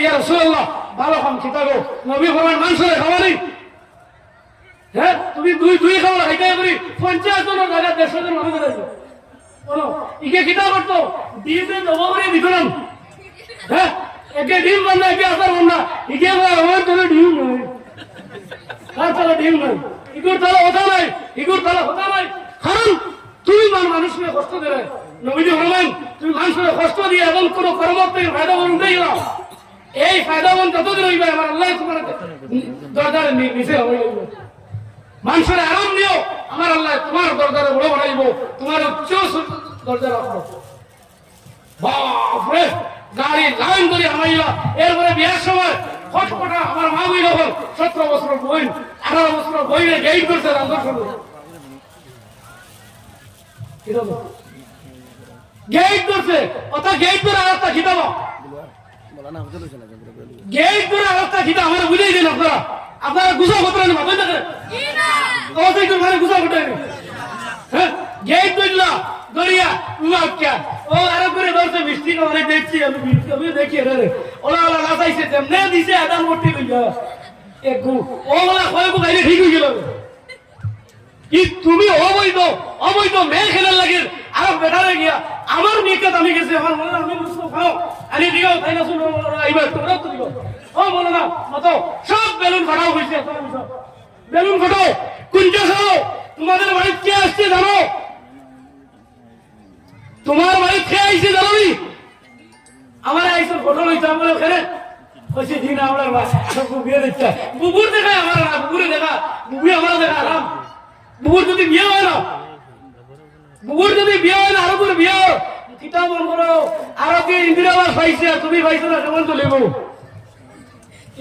ইয়া রাসূলুল্লাহ ভালো কাম কি থাকো নবী ফরমান মানুষের খাওয়ানি হ্যাঁ তুমি দুই খাওয়া খাইতে করি 50 জনের জায়গা 150 জন মানুষ আছে বলো ইকে কিতা করতো দিতে দেবো করে দিত না হ্যাঁ একে ডিম বান্ধা একে আসার বান্ধা ইকে আমার তোর ডিম নয় কার তালা ডিম নয় ইগুর তালা হতা নাই ইগুর তালা হতা নাই কারণ তুমি মানুষকে কষ্ট দেবে নবীজি ফরমান তুমি মানুষকে কষ্ট দিয়ে এবং কোনো কর্মত থেকে ফায়দা করুন দেই না এই ফায়দাবন যতদিন হইবে আমার আল্লাহ তোমার দরজারে নিচে হয়ে যাবে মানুষের আরাম দিও আমার আল্লাহ তোমার দরজারে বড় বানাইব তোমার উচ্চ দরজা রাখবো বাপরে গাড়ি লাইন করে আমাইয়া এরপরে বিয়ার সময় ফটফটা আমার মা বই যখন 17 বছর বই 18 বছর বইয়ে গেইট করছে রাজস্ব গেইট করছে অর্থাৎ গেইট করে আরেকটা খিতাব গেইট করে আরেকটা খিতাব আমার বুঝেই দিন আপনারা গুছা করতে পারেন ভাবেন না অবশ্যই তো মানে গুছা করতে হ্যাঁ গেইট করলা দরিয়া উমাক্কা ও আরো করে ধরছে মিষ্টি করে দেখছি আমি দেখি রে ওলা ওলা নাচাইছে তেমনে দিছে আদান করতে লইয়া এক গু ওলা কয়গু গাইলে ঠিক হয়ে গেল কি তুমি অবৈধ মেয়ে খেলার লাগে আর বেটারে গিয়া আমার মেয়েকে আমি গেছে আমার মনে আমি মুসলিম খাও আনি দিও তাই না শুনো এইবার তোমরা তো দিও ও বলো না মতো সব বেলুন ফাটাও হইছে বেলুন ফাটাও কুঞ্জ খাও তোমাদের বাড়ি কে আসছে জানো তোমার বাড়ি কে আইছে জানো নি আমার আইসর ঘটনা হইছে আমরা ওখানে কইছে দিন আমরা সব বিয়ে দেখতে বুবুর দেখা আমার না বুবুরে দেখা বুবু আমার দেখা আরাম বুবুর যদি বিয়ে হয় না আরো করে বিয়ে কিতা মন করো আরো কি ইন্দিরাবাস পাইছে তুমি পাইছো না কেমন চলিব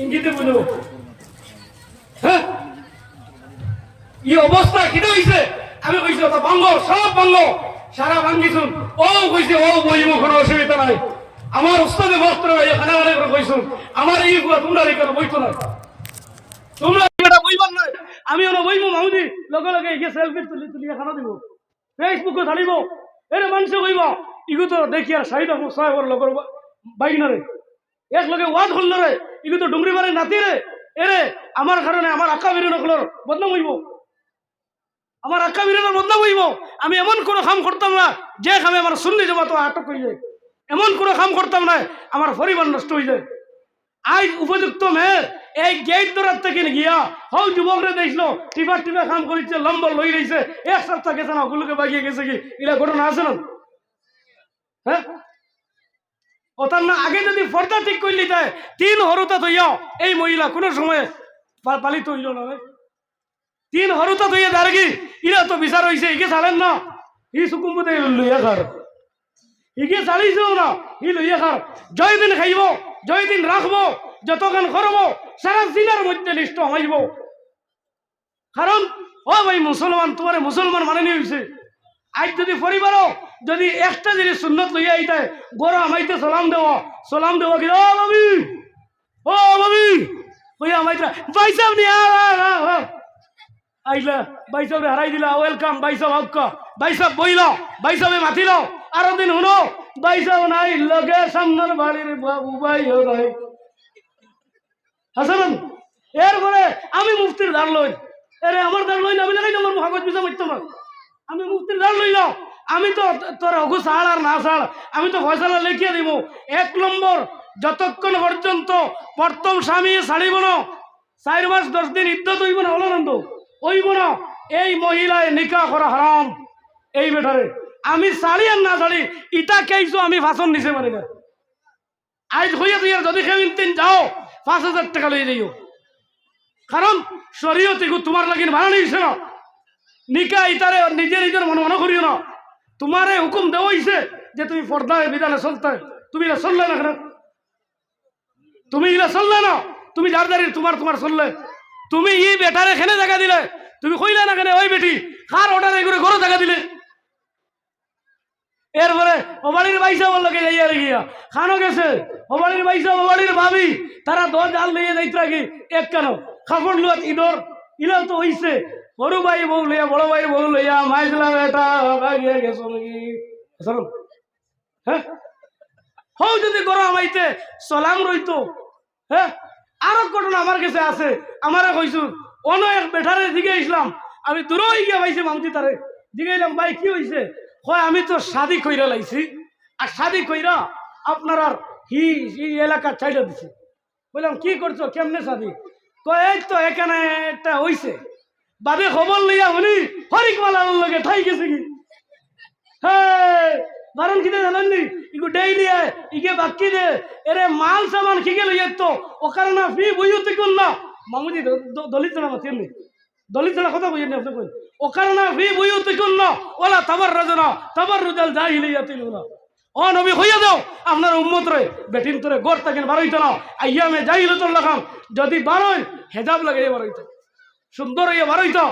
ইঙ্গিতে বুঝো হ্যাঁ এই অবস্থা কিটা হইছে আমি কইছি তো সব ভাঙ্গ সারা ভাঙ্গিছুন ও কইছে ও বইব কোনো অসুবিধা নাই আমার উস্তাদে বস্ত্র এখানে অনেক কইছুন আমার এই তোমরা রেখে বইতো না তোমরা এটা বইবার নাই আমি ওনা বইব মাউদি লগে লগে গিয়ে সেলফি তুলি খানা দিব ফেসবুকে ছাড়িব এরে মানুষে কইব ইগু তো দেখি আর শাহিদ সাহেবের লগর বাইক না রে এক লগে ওয়াজ করল রে ইগু তো ডুংরি মারে নাতি রে এরে আমার কারণে আমার আক্কা বীরের বদনাম হইব আমার আক্কা বীরের বদনাম হইব আমি এমন কোনো কাম করতাম না যে কামে আমার সুন্নি জমাত আটক হয়ে যায় এমন কোনো কাম করতাম না আমার পরিবার নষ্ট হয়ে যায় আজ উপযুক্ত মেয়ে এই গেট ধরার থেকে গিয়া হও যুবকরে দেখলো টিপা কাম করিছে লম্বর লই রয়েছে এক সপ্তাহ গেছে না ওগুলোকে বাগিয়ে গেছে কি এটা ঘটনা আছে না হ্যাঁ ওটার না আগে যদি পর্দা ঠিক করলি যায় 3 হরুতা ধইয়া এই মহিলা কোনো সময় পালিত হইল না 3 হরুতা ধইয়া দাঁড়ি ইরা তো বিচার হয়েছে ইকে ছাড়েন না ই সুকুম্বতে লইয়া খার ইকে চালিয়েছেও না ই লইয়া খার জয়দিন খাইব জয়দিন রাখবো যতক্ষণ করবো সারা দিনের মধ্যে লিস্ট হইব কারণ ও ভাই মুসলমান তোমার মুসলমান মানে নিয়েছে আজ যদি পরিবারও যদি একটা জিনিস সুন্নত লইয়া আইতে গরো আমাইতে সালাম দেওয়া কি ও ভাবি কইয়া আমাইতে বাইসাব নি আইলা বাইসাবে হারাই দিলা ওয়েলকাম বাইসাব হক্কা বাইসাব বইল বাইসাবে মাতিল আরো দিন শুনো বাইসাব নাই লগে সামনের বাড়ির বাবু ভাই নাই হাসান এরপরে আমি মুফতির ধার লই এরে আমার ধার লই না আমি লাগাই আমার কাগজ পিছা মারতাম না আমি মুফতির ধার লই নাও আমি তো তোর অঘু ছাড় আর না ছাড় আমি তো ফয়সালা লিখিয়ে দিব 1 নম্বর যতক্ষণ পর্যন্ত প্রথম স্বামী ছাড়িব না 4 মাস 10 দিন ইদ্যত হইব না হলানন্দ হইব না এই মহিলায় নিকাহ করা হারাম এই বেটারে আমি ছাড়ি আর না ছাড়ি ইটা কেইছো আমি ফাঁসন নিচে মারি না আজ হইয়া তুই যদি খেয়ে যাও 5000 টাকা লইয়ে যাইও কারণ শরীয়তে তোমার লাগিন ভাড়া নিয়েছে না নিকা ইতারে নিজের মনে করিও না তোমারে হুকুম দেওয়া হয়েছে যে তুমি পর্দায় বিধানে চলতে তুমি এটা চললে না কেন তুমি এটা চললে না তুমি যার দাঁড়িয়ে তোমার চললে তুমি এই বেটারে এখানে জায়গা দিলে তুমি কইলে না কেন ওই বেটি কার অর্ডার করে ঘরে জায়গা দিলে এরপরে ওবাড়ির বাইসা বললো যাইয়া গিয়া খানো গেছে ওবাড়ির বাইসা ওবাড়ির ভাবি তারা 10 জাল নিয়ে যাইতে রাখি এক কেন কাপড় লুয়াত ইদর ইলাও তো হইছে বড় ভাই বউ লইয়া বড় ভাই বউ লইয়া মাইজলা বেটা ভাগিয়ে গেছো নাকি হ্যাঁ হও যদি গরম আমাইতে সালাম রইতো হ্যাঁ আরো ঘটনা আমার কাছে আছে আমারে কইছু অন্য এক বেঠারে দিকে ইসলাম আমি দূরই গিয়ে পাইছি মামতি তারে জিগাইলাম ভাই কি হয়েছে হয় আমি তো শাদি কইরা লাইছি আর শাদি কইরা আপনার আর হি এলাকার চাইলে দিছি বললাম কি করছো কেমনে শাদি কয় এই তো এখানে একটা হইছে বাদে খবর লইয়া উনি হরিকমালার লগে ঠাই গেছে কি হ্যাঁ বারণ কিনে জানেন নি ইগু ডেইলি ইগে বাকি দে এরে মাল সামান খিগে লইয়া তো ওখানে না ফি বইতে কোন না মামুজি দলিত না মাতেন নি দলিত না কথা বইয়েন আপনি কই ওখানে না ফি বইতে কোন না ওলা তাবাররুজনা তাবাররুজাল জাহিলিয়াতিলুনা ও নবী হইয়া দাও আপনার উম্মত রে বেটিন তোরে গোর তাকেন বারইতো না আইয়ামে জাহিলাতুল লাগাম যদি বারই হেজাব লাগাইয়া বারইতো সুন্দর হইয়া বারইতো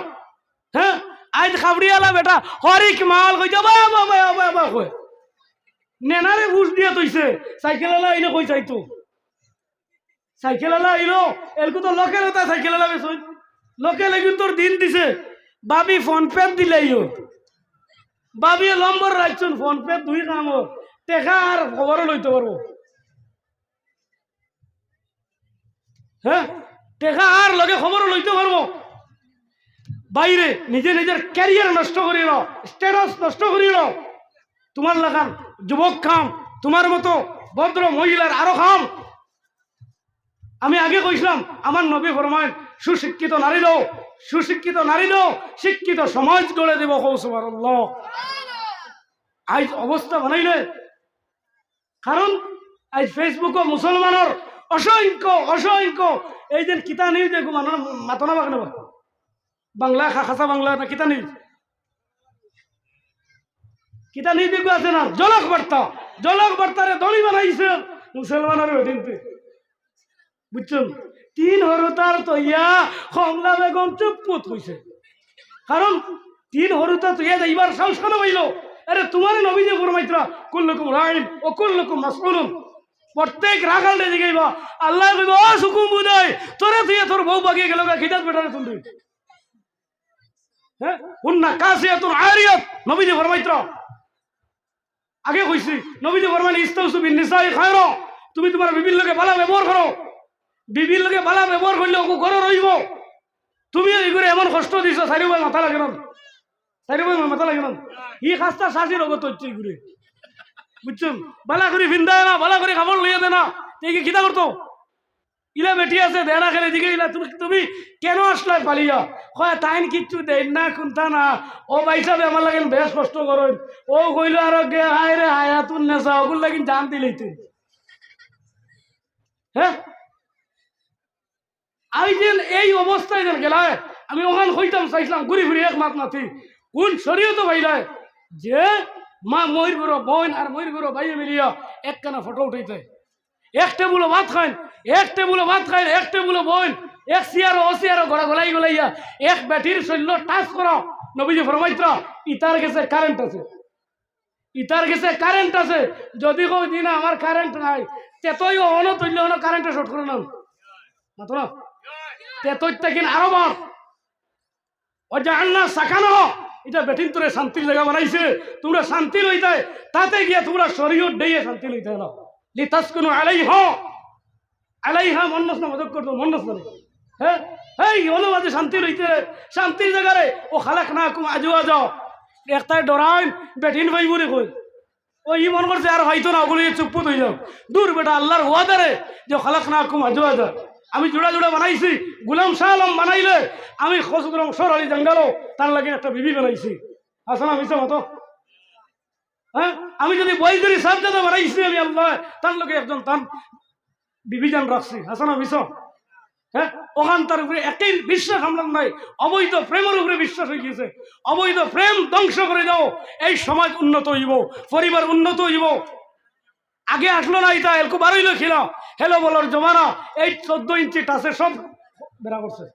হ্যাঁ আজ খাবড়িয়ালা বেটা হরিক মাল কই যাবা বাবা বাবা কই নেনারে বুঝ দিয়া তইছে সাইকেলওয়ালা আইলো কই চাইতো সাইকেলওয়ালা আইলো এলকু তো লোকের হতা সাইকেলওয়ালা বেসই লোকে লাগি তোর দিন দিছে বাবি ফোন পে দিলাইও বাবি নম্বর রাখছুন ফোন পে দুই কাম টেকা আর খবর লইতে পারবো হ্যাঁ টেকা আর লগে খবর লইতে পারবো বাইরে নিজে নিজের ক্যারিয়ার নষ্ট করিল স্ট্যাটাস নষ্ট করিল তোমার লাগান যুবক খাম তোমার মতো ভদ্র মহিলার আরো খাম আমি আগে কইছিলাম আমার নবী ফরমায় সুশিক্ষিত নারী দাও সুশিক্ষিত নারী দাও শিক্ষিত সমাজ গড়ে দেব সুবহানাল্লাহ আজ অবস্থা বানাইলে কারণ আজ ফেসবুক মুসলমানের অসংখ্য এই যে কিতা নিউজ দেখো মানুষ মাতনা বাগ নেব বাংলা খাসা বাংলা না কিতা নিউজ কিতা নিউজ দেখো আছে না জলক বার্তারে দলি বানাইছে মুসলমানের ওদিনতে বুঝছেন তিন হরতার তো ইয়া কমলা বেগম চুপপুত হইছে কারণ তিন হরতা তো ইয়া এইবার সাহস কেন হইল আরে তোমার নবী যে ফরমাইতরা কুল্লুকুম রাইন ও কুল্লুকুম মাসউলুন প্রত্যেক রাখালরে দিগাইবা আল্লাহ কইব ও সুকুম বুদাই তোরে তুই তোর বউ বাগিয়ে গেল খিদাত বেটারে তুমি হ্যাঁ উন্না কাসিয়াতুন আরিয়াত নবী যে ফরমাইতরা আগে কইছি নবী যে ফরমাইল ইস্তাউসু বিন নিসাই খায়রা তুমি তোমার বিবির লগে ভালো ব্যবহার করো বিবির লগে ভালো ব্যবহার করলে ওকে ঘরে রইব তুমি এই করে এমন কষ্ট দিছ সারি ভাই মাথা লাগে না মাথা লাগে না ই খাস্তা সাজির অগত হচ্ছে ঘুরে বুঝছেন বালা করে ভিন্দায় না বালা করে খাবার লইয়া দে না এই কি খিদা করতো ইলা বেটি আছে দেড়া খেলে দিকে ইলা তুমি কেন আসলে পালিয়া কয় তাইন কিচ্ছু দেন না কোনটা না ও বাইসা আমার লাগেন বেশ কষ্ট করেন ও কইল আর গে হায় রে হায়াতুন নেশা ওগুলো লাগিন জান দিলেই তুই হ্যাঁ আমি যেন এই অবস্থায় যেন গেলায় আমি ওখান হইতাম চাইছিলাম ঘুরি ফিরি এক মাত নাথি কোন শরীয়ত ভাইলায় যে মা ময়ূর বুড়ো বোন আর ময়ূর বুড়ো ভাই মিলিয়া একখানা ফটো উঠাইতে এক টেবুলো ভাত খাইন এক টেবুলো বোন এক সিয়ারো ও সিয়ারো গলাইয়া এক ব্যাটির শৈল্য টাচ করো নবীজি ফরমাইত্রা ইতার গেছে কারেন্ট আছে যদি কই দিন আমার কারেন্ট নাই তেতই অন তৈল অন কারেন্টে শর্ট করে নাও মাত্র তেতই কিন আরো বার ও জাহান্না সাকানো এটা বেটিন তোরে শান্তির জায়গা বানাইছে তোমরা শান্তি লইতে তাতে গিয়া তোমরা শরীয়ত দিয়ে শান্তি লইতে না লিতাসকুনু আলাইহা মন্নস না মদক করতো মন্নস না হ্যাঁ এই অনুবাদে শান্তি লইতে শান্তির জায়গারে ও খালাকনাকুম আজওয়াজা একটাই ডরাইন বেটিন ভাই বলে কই ও ই মন করছে আর হয়তো না ওগুলো চুপ হয়ে যাও দূর বেটা আল্লাহর ওয়াদারে যে খালাকনাকুম আজওয়াজা আমি জোড়া বানাইছি গুলাম শাহ আলম বানাইলে আমি খসুদরম সর আলী জঙ্গালো তার লাগে একটা বিবি বানাইছি আসনা মিশা মতো হ্যাঁ আমি যদি বৈদ্যুরি সাবজাদা বানাইছি আমি আল্লাহ তার লোকে একজন তার বিবিজান রাখছি আসনা মিশা হ্যাঁ ওখান তার উপরে একই বিশ্বাস আমরা নাই অবৈধ প্রেমের উপরে বিশ্বাস হয়ে গিয়েছে অবৈধ প্রেম ধ্বংস করে দাও এই সমাজ উন্নত হইব পরিবার উন্নত হইব আগে আসলো না এটা এলকু বারইল ছিল হেলো বলার জমানা এই 14 ইঞ্চি টাচে সব বেড়া করছে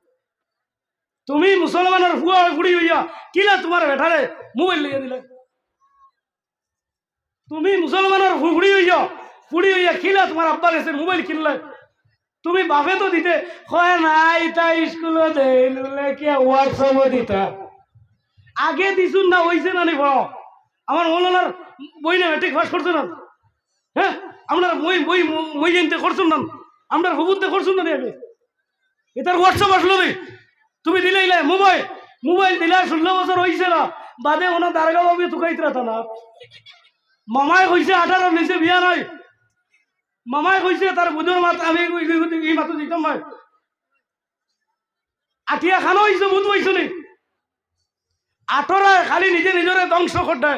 তুমি মুসলমানের হুয়া ফুড়ি হইয়া কিলা তোমার বেঠারে মোবাইল লিয়ে দিলে তুমি মুসলমানের ফুড়ি হইয়া কিলা তোমার আব্বা গেছে মোবাইল কিনলে তুমি বাপে তো দিতে হয় নাই তাই স্কুলে দেইলে কি হোয়াটসঅ্যাপে দিতা আগে দিছুন না হইছে না নিব আমার মৌলানার বই না মেট্রিক পাস করছো না হ্যাঁ আপনারা মই জানতে করছেন না আমরা হুবুতে করছুন না আগে এটার হোয়াটসঅ্যাপ আসলো রে তুমি দিলে মোবাইল মোবাইল দিলে 16 বছর হয়েছে না বাদে ওনা দারগা বাবু তুকাইতে রাতা না মামায় কইছে 18 নিচে বিয়া নাই মামায় কইছে তার বুধর মাত আমি এই মাত্র দিতাম ভাই আটিয়া খানো হয়েছে বুধ হয়েছে নি 18 খালি নিজে নিজরে ধ্বংস করতে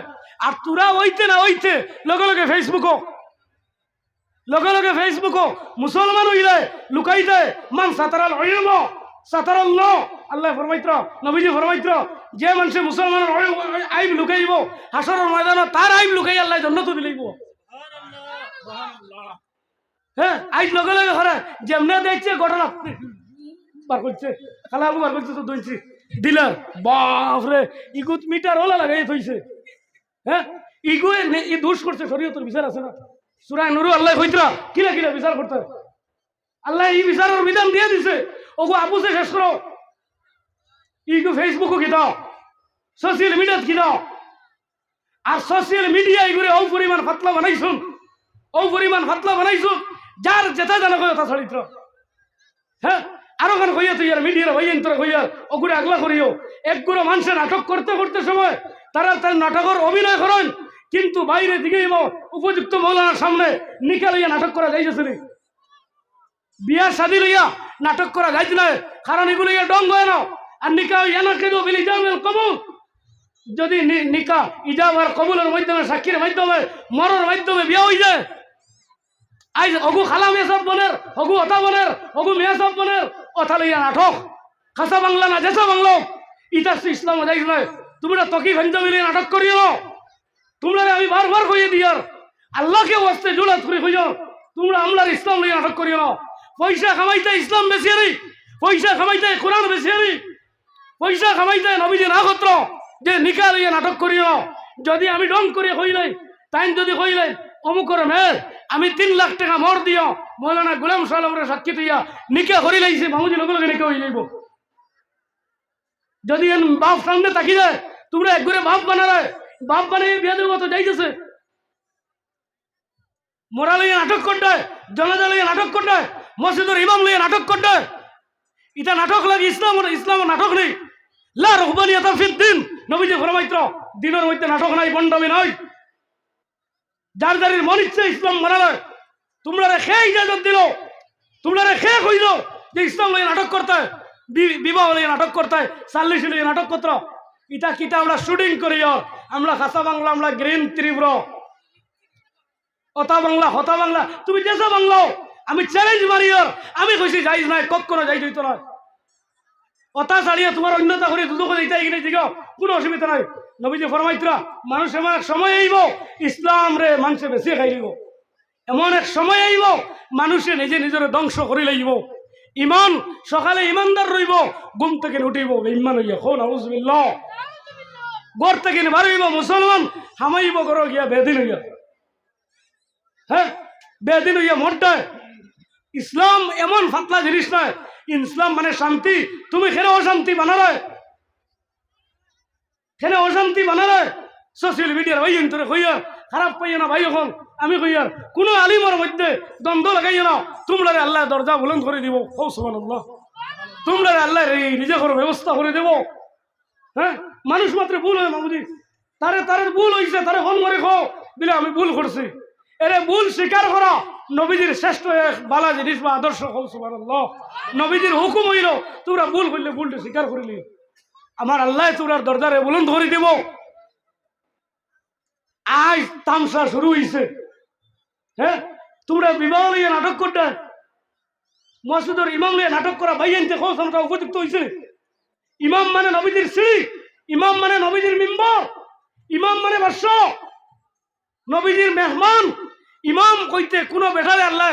আর তোরা ওইতে না ওইতে লগে লগে ফেসবুকও মুসলমান হইলে লুকাই দেয় মান সাতারাল হইব সাতারাল ন আল্লাহ ফরমাইত্র নবীজি ফরমাইত্র যে মানুষে মুসলমানের আইব লুকাইব হাসরের ময়দানে তার আইব লুকাই আল্লাহ জান্নাত দিলাইব হ্যাঁ আইজ লগে লগে করে যেমনে দেখছে ঘটনা বার করছে খালা বার করছে তো দইছি ডিলার বাপরে ইগুত মিটার ওলা লাগাই থইছে হ্যাঁ ইগুয়ে ই দোষ করছে শরীয়তের বিচার আছে না সূরা নূর আল্লাহ কইতরা কিলা কিলা বিচার করতে আল্লাহ এই বিচারের বিধান দিয়ে দিছে ওগো আপুসে শেষ করো ইগো ফেসবুকও কি দাও সোশ্যাল মিডিয়াত কি দাও আর সোশ্যাল মিডিয়া ইগুরে ও পরিমাণ ফাতলা বানাইছুন যার যেটা জানা কই তা চরিত্র হ্যাঁ আরো গান কইয়া তুই আর মিডিয়ার ভাইয়েন তোরা কইয়া ওগুলো আগলা করিও একগুলো মানুষের নাটক করতে করতে সময় তারা তার নাটকের অভিনয় করেন কিন্তু বাইরে দিকে উপযুক্ত মৌলানার সামনে নিকা লইয়া নাটক করা যাইতেছে নি বিয়া শাদি লইয়া নাটক করা যাইতে না কারণ এগুলো ইয়া ডং হয় না আর নিকা ইয়ানা কেন বিলি যাবেন কবুল যদি নিকা ইজাব আর কবুলের মাধ্যমে সাক্ষীর মাধ্যমে মরর মাধ্যমে বিয়া হয়ে যায় আজ অগু খালা মেয়ে সব বনের অগু অতা বনের অগু মেয়ে সব বনের অথা লইয়া নাটক খাসা বাংলা না যেসা বাংলা ইতাস ইসলাম যাইস নয় তোমরা তকি ভঞ্জ মিলিয়ে নাটক করিও তোমরা আমি বারবার কইয়ে দিয়ার আল্লাহকে ওয়াস্তে জুলাত করে কইও তোমরা আমলার ইসলাম লইয়া নাটক করিও পয়সা কামাইতে ইসলাম বেশি আরি পয়সা কামাইতে কোরআন বেশি আরি পয়সা কামাইতে নবীজি না কত্র যে নিকা লইয়া নাটক করিও যদি আমি ডং করে কইলাই তাই যদি কইলাই অমুকর মেয়ে আমি 3 লাখ টাকা মর দিও মৌলানা গোলাম সালামের সাক্ষী দিয়া নিকা করি লাইছে মামুজি লগে লগে নিকা হয়ে যাইব যদি বাপ সামনে তাকি যায় তোমরা একবারে বাপ বানিয়ে বিয়া দেবো তো যাইতেছে মোরা লইয়া নাটক করতে জনতা লইয়া নাটক করতে মসজিদের ইমাম লইয়া নাটক করতে এটা নাটক লাগে ইসলাম নাটক নেই লা রুহবানিয়াতা ফিদ্দিন নবীজি ফরমাইত্র দিনের মধ্যে নাটক নাই বন্ডামি নাই যার যারির মন ইচ্ছে ইসলাম মানালে তোমরা রেখে ইজাজত দিল তোমরা রেখে কইল যে ইসলাম লইয়া নাটক করতে বিবাহ লইয়া নাটক করতে সাল্লিশ লইয়া নাটক করতে ইটা কিটা আমরা শুটিং করিও আমরা খাসা বাংলা আমরা গ্রিন তীব্র অতা বাংলা হতা বাংলা তুমি যেসা বাংলা আমি চ্যালেঞ্জ মারিও আমি কইছি যাইজ নাই কখনো যাই হইতো না অতা ছাড়িয়ে তোমার অন্যতা করে দুদক এইটাই কিনে দিও কোনো অসুবিধা নাই নবীজি ফরমাইত্রা মানুষ এমন এক সময় আইব ইসলাম রে মানুষে বেশি খাই দিব এমন এক সময় আইব মানুষে নিজে নিজের ধ্বংস করে লাইব ইমান সকালে ইমানদার রইব ঘুম থেকে উঠিব বেঈমান হইয়া খো নাউজুবিল্লাহ ঘর থেকে বাড়িব মুসলমান হামাইব করো গিয়া বেদিন হইয়া হ্যাঁ বেদিন হইয়া মরটায় ইসলাম এমন ফাতলা জিনিস নয় ইসলাম মানে শান্তি তুমি খেলে অশান্তি বানালে সোশ্যাল মিডিয়ার ভাই তোরে কইয়ার খারাপ পাইয়া না ভাই এখন আমি কইয়ার কোন আলিমের মধ্যে দ্বন্দ্ব লাগাইয়া না তোমরা আল্লাহ দরজা বুলন্দ করে দিব ও সুবহানাল্লাহ তোমরা আল্লাহ নিজে করে ব্যবস্থা করে দেব হ্যাঁ মানুষ মাত্র ভুল হয় মামুদি তারে ভুল হয়েছে তারে ফোন করে খো দিলে আমি ভুল করছি এরে ভুল স্বীকার করা নবীজির শ্রেষ্ঠ এক বালা জিনিস বা আদর্শ হল সুবহানাল্লাহ নবীজির হুকুম হইল তোমরা ভুল করলে ভুলটা স্বীকার করিলি আমার আল্লাহ তোমরা দরজারে বুলন্দ করে দেব আজ তামসা শুরু হয়েছে হ্যাঁ তোমরা বিবাহ লইয়া নাটক করতে মসজিদের ইমাম লইয়া নাটক করা ভাই আনতে খোঁজটা উপযুক্ত হয়েছে ইমাম মানে নবীজির সিঁড়ি ইমাম মানে নবীজির মিম্বর ইমাম মানে বাদশা নবীজির মেহমান ইমাম কইতে কোনো বেটারে আল্লাহ